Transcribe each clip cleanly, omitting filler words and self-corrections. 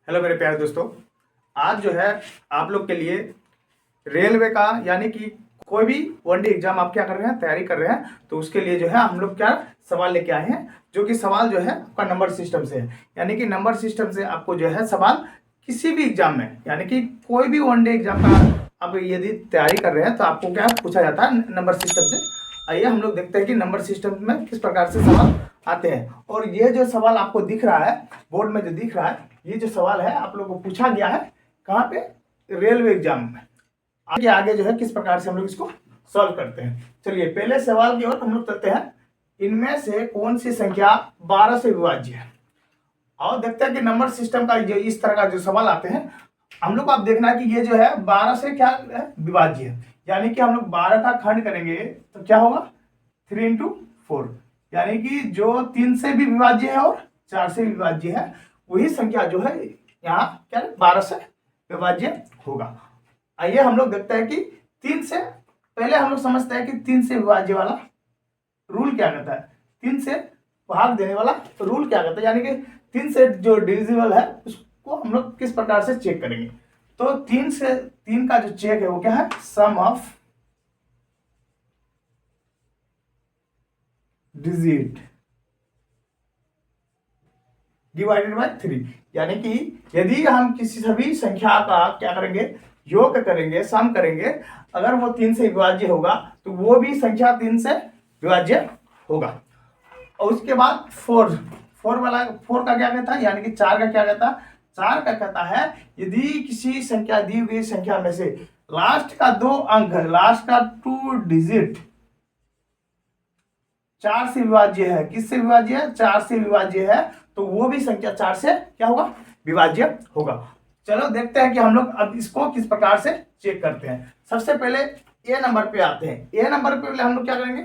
Hello मेरे प्यारे दोस्तों। आज जो है आप लोग के लिए रेलवे का यानी कि कोई भी वनडे एग्जाम आप क्या कर रहे हैं, तैयारी कर रहे हैं, तो उसके लिए जो है हम लोग क्या सवाल लेके आए हैं। जो कि सवाल जो है आपका नंबर सिस्टम से है, यानी कि नंबर सिस्टम से आपको जो है सवाल किसी भी एग्जाम में, यानी कि कोई भी वनडे एग्जाम का आप यदि तैयारी कर रहे हैं तो आपको क्या पूछा जाता है नंबर सिस्टम से। आइए हम लोग देखते हैं कि नंबर सिस्टम में किस प्रकार से सवाल आते हैं। और ये जो सवाल आपको दिख रहा है बोर्ड में, जो दिख रहा है, ये जो सवाल है आप लोगों को पूछा गया है कहाँ पे, रेलवे एग्जाम में। आगे आगे जो है किस प्रकार से हम लोग इसको सॉल्व करते हैं। चलिए पहले सवाल की ओर हम लोग चलते हैं। इनमें से कौन सी संख्या 12 से विभाज्य है। और देखते हैं कि नंबर सिस्टम का जो इस तरह का जो सवाल आते हैं, हम लोग को अब देखना है कि ये जो है 12 से क्या है, विभाज्य है। यानी कि हम लोग 12 का खंड करेंगे तो क्या होगा, 3 इंटू 4, यानी कि जो 3 से भी विभाज्य है और 4 से भी विभाज्य है, वही संख्या जो है यहाँ क्या 12 से विभाज्य होगा। आइए हम लोग देखते हैं कि 3 से, पहले हम लोग समझते हैं कि 3 से विभाज्य वाला रूल क्या कहता है, 3 से भाग देने वाला रूल क्या कहता है, यानी कि 3 से जो डिविजिबल है उसको हम लोग किस प्रकार से चेक करेंगे। तो 3 का जो चेक है वो क्या है, सम ऑफ डिजिट डिवाइडेड बाय 3, यानी कि यदि हम किसी सभी संख्या का क्या करेंगे, योग करेंगे, सम करेंगे, अगर वो 3 से विभाज्य होगा तो वो भी संख्या 3 से विभाज्य होगा। और उसके बाद 4 का क्या कहता है, यानी कि 4 का क्या कहता है, 4 का कहता है यदि किसी संख्या दी हुई संख्या में से लास्ट का 2 अंक, लास्ट का 2 डिजिट 4 से विभाज्य है। किससे विभाज्य है, 4 से विभाज्य है, तो वो भी संख्या 4 से क्या होगा, विभाज्य होगा। चलो देखते हैं कि हम लोग अब इसको किस प्रकार से चेक करते हैं। सबसे पहले ए नंबर पे आते हैं। ए नंबर पे पहले हम लोग क्या करेंगे,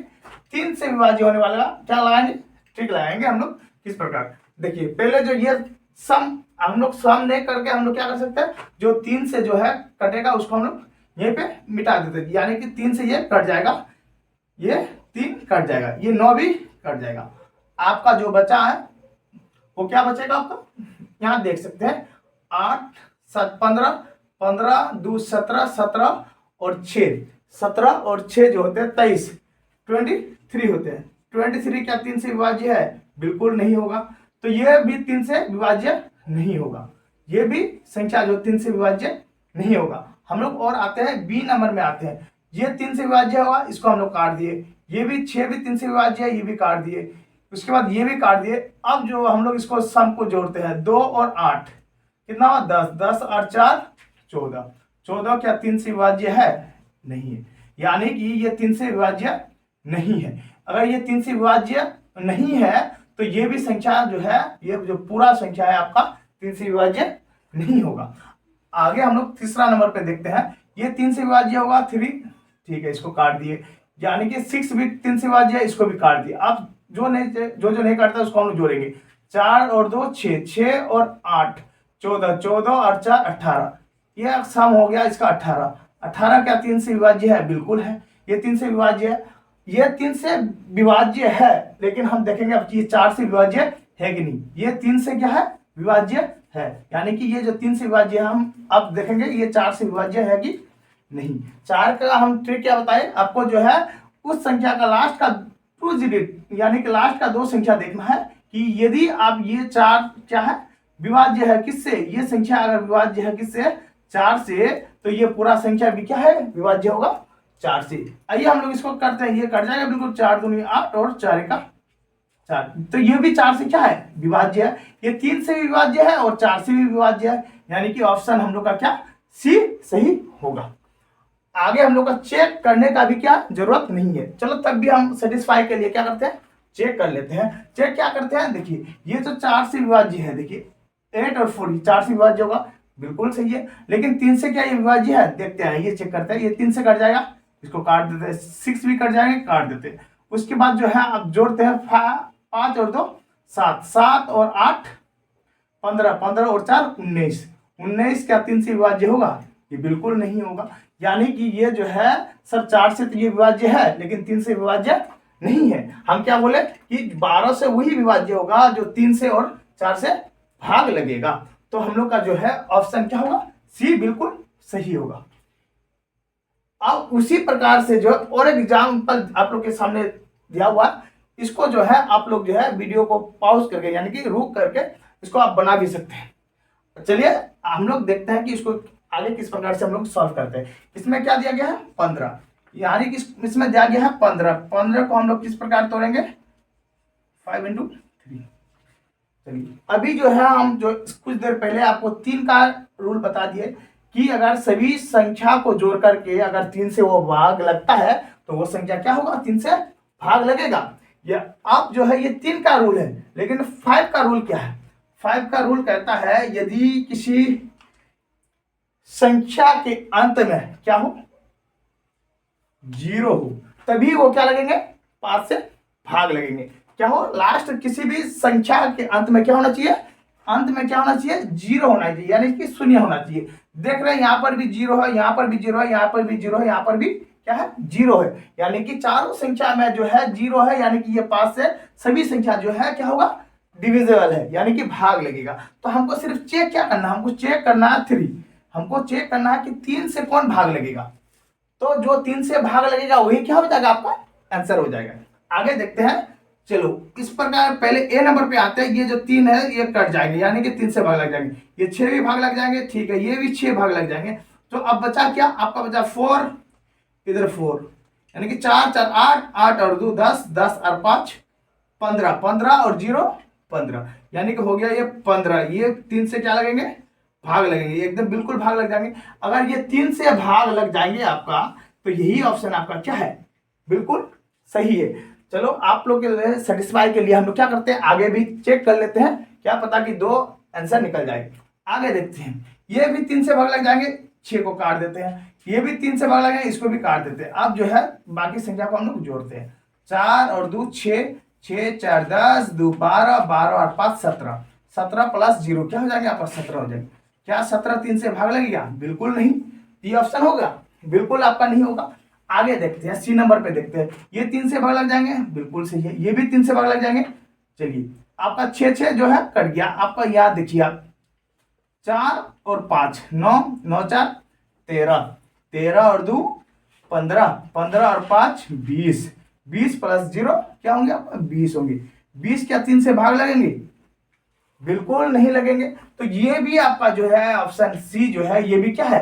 3 से विभाज्य होने वाला क्या लगाएंगे, ट्रिक लगाएंगे हम लोग। किस प्रकार, देखिए पहले जो ये सम, हम लोग सम नहीं करके हम लोग क्या कर सकते हैं, जो 3 से जो है कटेगा उसको हम लोग यहीं पे मिटा देते हैं, यानी कि 3 से ये कट जाएगा, ये 3 कट जाएगा, ये 9 भी कट जाएगा। आपका जो बचा है वो क्या बचेगा आपका, यहाँ देख सकते हैं 8 7 15, 15 2 17, 17 और 6, 17 और 6 जो होते हैं 23, 23 होते हैं। 23 क्या 3 से विभाज्य है, बिल्कुल नहीं होगा। तो यह भी 3 से विभाज्य नहीं होगा, ये भी संख्या जो 3 से विभाज्य नहीं होगा। हम लोग और आते हैं बी नंबर में आते हैं। ये 3 से विभाज्य होगा, इसको हम लोग काट दिए। ये भी 6 भी 3 से विभाज्य है, ये भी काट दिए। उसके बाद ये भी काट दिए। अब जो हम लोग इसको सम को जोड़ते हैं, 2 और 8 कितना हुआ, 10, 10 और 4 14, 14 क्या 3 से विभाज्य है, नहीं है, यानी कि ये 3 से विभाज्य नहीं है। अगर ये 3 से विभाज्य नहीं है तो ये भी संख्या जो है, ये जो पूरा संख्या है आपका 3 से विभाज्य नहीं होगा। आगे हम लोग तीसरा नंबर पे देखते हैं। ये 3 से विभाज्य होगा 3, ठीक है, इसको काट दिए। यानी कि 6 भी 3 से विभाज्य है, इसको भी काट दिए। अब जो नहीं काटता उसको हम लोग जोड़ेंगे, 4 और 2 6, 6 और 8 14, 14 और 4 18, यह सम हो गया इसका 18। 18 क्या 3 से विभाज्य है, बिल्कुल है, ये 3 से विभाज्य है। ये 3 से विभाज्य है, लेकिन हम देखेंगे अब ये 4 से विभाज्य है कि नहीं। ये 3 से क्या है, विभाज्य है, यानी कि ये जो 3 से विभाज्य है, हम अब देखेंगे ये 4 से विभाज्य है कि नहीं। 4 का हम ट्रिक क्या बताए आपको, जो है उस संख्या का लास्ट का 2 डिजिट, यानी कि लास्ट का 2 संख्या देखना है कि यदि आप ये 4 क्या है, विभाज्य है किससे, ये संख्या अगर विभाज्य है किससे, 4 से, तो ये पूरा संख्या भी क्या है, विभाज्य होगा 4 से। आइए हम लोग इसको करते हैं, ये कट जाएगा बिल्कुल, 4 दूनी 8 और 4 का 4, तो ये भी 4 से क्या है, विभाज्य है। ये 3 से विभाज्य है और 4 से भी विभाज्य है, यानी कि ऑप्शन हम लोग का क्या, सी सही होगा। आगे हम लोग का चेक करने का भी क्या जरूरत नहीं है। चलो तब भी हम सेटिस्फाई के लिए क्या करते हैं, चेक कर लेते हैं। चेक क्या करते हैं, देखिए ये तो 4 से विभाज्य है, देखिए 8 और 4 4 से विभाज्य होगा, बिल्कुल सही है। लेकिन 3 से क्या ये विभाज्य है, देखते हैं, ये चेक करते हैं। ये 3 से कट जाएगा, इसको काट देते हैं। 6 भी कट जाएंगे, काट देते हैं। उसके बाद जो है आप जोड़ते हैं, 5 और 2 7, 7 और 8 15, 15 और 4 19, 19 क्या 3 से विभाज्य होगा, ये बिल्कुल नहीं होगा। यानी कि ये जो है सर 4 से तो ये विभाज्य है, लेकिन 3 से विभाज्य नहीं है। हम क्या बोले कि 12 से वही विभाज्य होगा जो 3 से और 4 से भाग लगेगा। तो हम लोग का जो है ऑप्शन क्या होगा, सी बिल्कुल सही होगा। अब उसी प्रकार से जो और एक एग्जाम्पल आप लोग के सामने दिया हुआ, इसको जो है आप लोग जो है वीडियो को पॉज करके यानी कि रुक करके इसको आप बना भी सकते हैं। चलिए हम लोग देखते हैं कि इसको आगे किस प्रकार से हम लोग सॉल्व करते हैं। इसमें क्या दिया गया है 15, यानी कि इसमें दिया गया है 15, 15 को हम लोग किस प्रकार तोड़ेंगे 5 × 3। चलिए अभी जो है हम जो कुछ देर पहले आपको 3 का रूल बता दिए कि अगर सभी संख्या को जोड़ करके अगर 3 से वो भाग लगता है तो वो संख्या क्या होगा, 3 से भाग लगेगा। ये आप जो है ये 3 का रूल है, लेकिन 5 का रूल क्या है, 5 का रूल कहता है यदि किसी संख्या के अंत में क्या हो 0 हो तभी वो क्या लगेंगे 5 से भाग लगेंगे। क्या हो, लास्ट किसी भी संख्या के अंत में क्या होना चाहिए, अंत में क्या होना चाहिए 0 होना चाहिए, यानी कि शून्य होना चाहिए। देख रहे हैं यहाँ पर भी 0 है, यहाँ पर भी 0 है, यहाँ पर भी 0 है, यहाँ पर भी क्या है 0 है, यानी कि चारों संख्या में जो है 0 है, यानी कि ये 5 से सभी संख्या जो है क्या होगा डिविजिबल है, यानी कि भाग लगेगा। तो हमको सिर्फ चेक क्या करना, हमको चेक करना है 3, हमको चेक करना है कि 3 से कौन भाग लगेगा। तो जो 3 से भाग लगेगा वही क्या हो जाएगा, आपका आंसर हो जाएगा। आगे देखते हैं। चलो इस प्रकार पहले ए नंबर पे आते हैं। ये जो 3 है ये कट जाएंगे, यानी कि 3 से भाग लग जाएंगे, ये 6 भी भाग लग जाएंगे, ठीक है, ये भी 6 भाग लग जाएंगे। तो अब बचा क्या, आपका बचा 4, इधर 4, यानी कि 4 4 8, 8 और 2 10, 10 और 5 15, 15 और 0 15, यानी कि हो गया ये 15। ये 3 से क्या लगेंगे भाग लगेंगे, एकदम बिल्कुल भाग लग जाएंगे। अगर ये 3 से भाग लग जाएंगे आपका, तो यही ऑप्शन आपका क्या है, बिल्कुल सही है। चलो आप लोग के लिए सेटिस्फाई के लिए हम लोग क्या करते हैं, आगे भी चेक कर लेते हैं, क्या पता कि 2 आंसर निकल जाए। आगे देखते हैं। ये भी 3 से भाग लग जाएंगे, 6 को काट देते हैं, ये भी 3 से भाग लग जाएंगे, इसको भी काट देते हैं। अब जो है बाकी संख्या को हम लोग जोड़ते हैं, 4 और 2 6, 6 4 10, 2 12, 12 और 5 17, 17 प्लस 0 क्या हो जाएंगे आपका 17 हो जाएंगे। क्या 17 3 से भाग लगेगा, बिल्कुल नहीं। ये ऑप्शन होगा, बिल्कुल आपका नहीं होगा। आगे देखते हैं, सी नंबर पे देखते हैं। ये 3 से भाग लग जाएंगे, बिल्कुल सही है, ये भी 3 से भाग लग जाएंगे। चलिए आपका 6 6 जो है कट गया आपका, याद देखिए आप 4 और 5 9, 9 4 13, 13 और 2 15, 15 और 5 20, 20 प्लस 0 क्या होंगे आपका 20 होंगे। 20 क्या 3 से भाग लगेंगे, बिल्कुल नहीं लगेंगे। तो ये भी आपका जो है ऑप्शन सी जो है ये भी क्या है,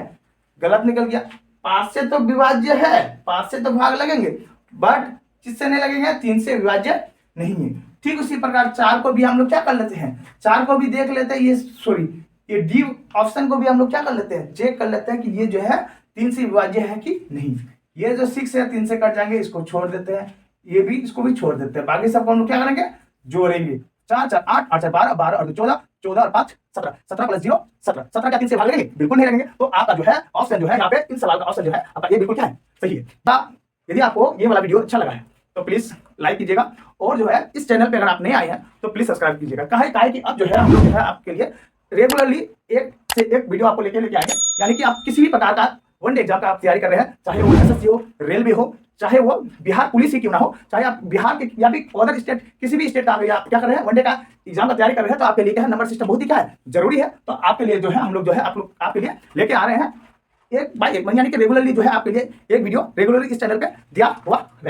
गलत निकल गया। 5 से तो विभाज्य है, 5 से तो भाग लगेंगे, बट किससे नहीं लगेंगे, 3 से विभाज्य नहीं है। ठीक उसी प्रकार 4 को भी हम लोग क्या कर लेते हैं, 4 को भी देख लेते हैं, ये सॉरी ये डी ऑप्शन को भी हम लोग क्या कर लेते हैं, चेक कर लेते हैं कि ये जो है 3 से विभाज्य है कि नहीं। ये जो 6 है 3 से कट जाएंगे, इसको छोड़ देते हैं, ये भी इसको भी छोड़ देते हैं, बाकी सबको हम लोग क्या करेंगे जोड़ेंगे। 4 4 8, 8 4 12, 12 और 14, 14 और 5 17, 17 प्लस 0 17, 17 क्या 3 से भाग लगेंगे, बिल्कुल नहीं लगेंगे। तो आपका जो है ऑप्शन जो है यहाँ पे इन सवाल का ऑप्शन जो है आपका ये बिल्कुल क्या है, सही है। यदि आपको ये वाला वीडियो अच्छा लगा है तो प्लीज लाइक कीजिएगा, और जो है इस चैनल पे अगर आप नए आए हैं तो प्लीज सब्सक्राइब कीजिएगा। काहे कि अब जो है हम लोग जो है आपके लिए रेगुलरली एक से एक वीडियो आपको लेके आएंगे, यानी कि आप किसी भी प्रकार का वन डे एग्जाम का आप तैयारी कर रहे हैं, चाहे वो एसएससी हो, रेलवे हो, चाहे वो बिहार पुलिस ही क्यों ना हो, चाहे आप बिहार के या भी अदर स्टेट किसी भी स्टेट का आप क्या कर रहे हैं वनडे का एग्जाम का तैयारी कर रहे हैं, तो आपके लिए क्या है नंबर सिस्टम बहुत ही क्या है जरूरी है। तो आपके लिए जो है हम लोग जो है आप लोग आपके लिए लेके आ रहे हैं एक बाय एक, यानी कि रेगुलरली जो है आपके लिए एक वीडियो रेगुलरली इस चैनल पे दिया हुआ